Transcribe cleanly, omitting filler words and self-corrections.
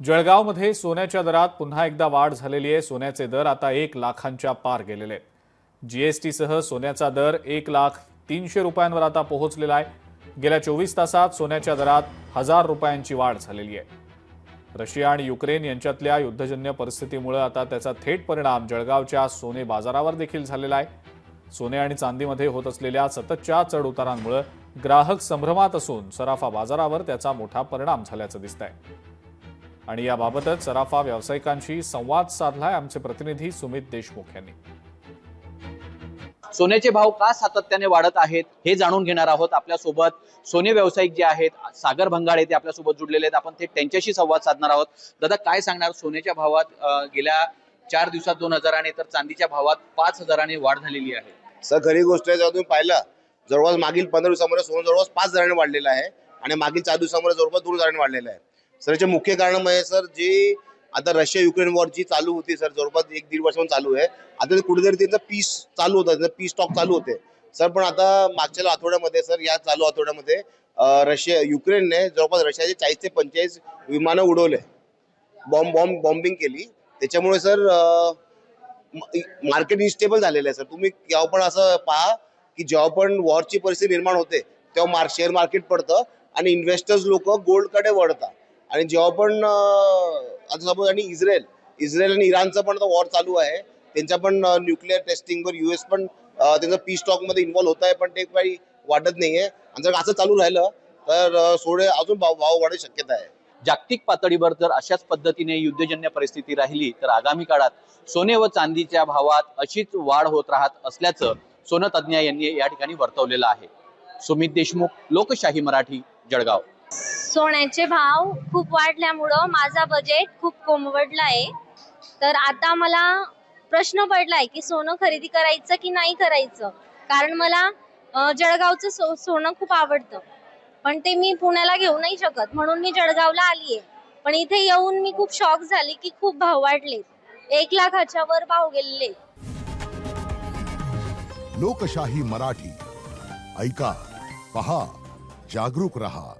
जळगावमध्ये सोन्याच्या दरात पुन्हा एकदा वाढ झालेली आहे। सोन्याचे दर आता 1 लाखांच्या पार गेलेले आहेत। जीएसटी सह सोन्याचा दर 1,03,000 रुपयांवर आता पोहोचलेला आहे। गेल्या 24 तासात सोन्याच्या दरात 1000 रुपयांची वाढ झालेली आहे। रशिया आणि युक्रेन यांच्यातल्या युद्धजन्य परिस्थितीमुळे आता त्याचा थेट परिणाम जळगावच्या सोने बाजारावर देखील झालेला आहे। सोने आणि चांदीमध्ये होत असलेल्या सततच्या चढउतारांमुळे ग्राहक संभ्रमात असून सराफा बाजारावर त्याचा मोठा परिणाम झाल्याचं दिसतंय। आणि याबाबतच सराफा व्यावसायिकांशी संवाद साधलाय आमचे प्रतिनिधी सुमित देशमुख यांनी। सोन्याचे भाव का सातत्याने वाढत आहेत हे जाणून घेणार आहोत। आपल्या सोबत सोने व्यावसायिक जे आहेत सागर भंगाळे ते आपल्या सोबत जुडलेले आहेत। आपण थेट त्यांच्याशी संवाद साधणार आहोत। दादा, काय सांगणार, सोन्याच्या भावात गेल्या 4 दिवसात 2000 आणि तर चांदीच्या भावात 5000 ने वाढ झालेली आहे। सर, खरी गोष्ट आहे, जर तुम्ही पाहिलं जवळपास मागील 15 दिवसामध्ये सोनं जवळपास 5000 ने वाढलेलं आहे आणि मागील 4 दिवसामध्ये जवळपास 2000 ने वाढलेलं आहे। सर, याचे मुख्य कारण म्हणजे सर जी आता रशिया युक्रेन वॉर जी चालू होती सर, जवळपास 1-1.5 वर्षापासून चालू आहे। आता कुठेतरी त्यांचं पीस चालू होतं, पीस टॉक चालू होते सर। पण आता मागच्या आठवड्यामध्ये सर, या चालू आठवड्यामध्ये रशिया युक्रेनने जवळपास रशियाचे 40 ते 45 विमानं उडवले, बॉम्बिंग केली। त्याच्यामुळे सर मार्केट इन्स्टेबल झालेलं आहे सर। तुम्ही जेव्हा पण असं पहा की जेव्हा पण वॉरची परिस्थिती निर्माण होते तेव्हा शेअर मार्केट पडतं आणि इन्व्हेस्टर्स लोक गोल्डकडे वळतात। आणि जेव्हा पण आता सपोज आणि इस्रायल आणि इराणचं पण वॉर चालू आहे, त्यांच्या पण न्यूक्लिअर टेस्टिंगवर US पण त्यांचं पीस स्टॉक मध्ये इन्व्हॉल्व होत आहे, पण ते काही वाटत नाहीये। आणि जर असं चालू राहिलं तर सोने अजून भाव वाढण्याची शक्यता आहे। जागतिक पातळीवर जर अशाच पद्धतीने युद्धजन्य परिस्थिती राहिली तर आगामी काळात सोने व चांदीच्या भावात अशीच वाढ होत राहत असल्याचं सोनं तज्ज्ञ यांनी या ठिकाणी वर्तवलेलं आहे। सुमित देशमुख, लोकशाही मराठी, जळगाव। सोन्याचे भाव खूप वाढल्यामुळं माझा बजेट खूप कोलमडला आहे। तर आता मला प्रश्न पडलाय की सोनं खरेदी करायचं की नाही करायचं। कारण मला जळगावचं सोनं खूप आवडतं, पण ते मी पुण्याला घेऊ नाही शकत, म्हणून मी जळगावला आलीये। पण इथे येऊन मी खूप शॉक झाली की खूप भाव वाढले, 1 लाखाच्या वर भाव गेलेले। लोकशाही मराठी, ऐका, पहा, जागरूक रहा।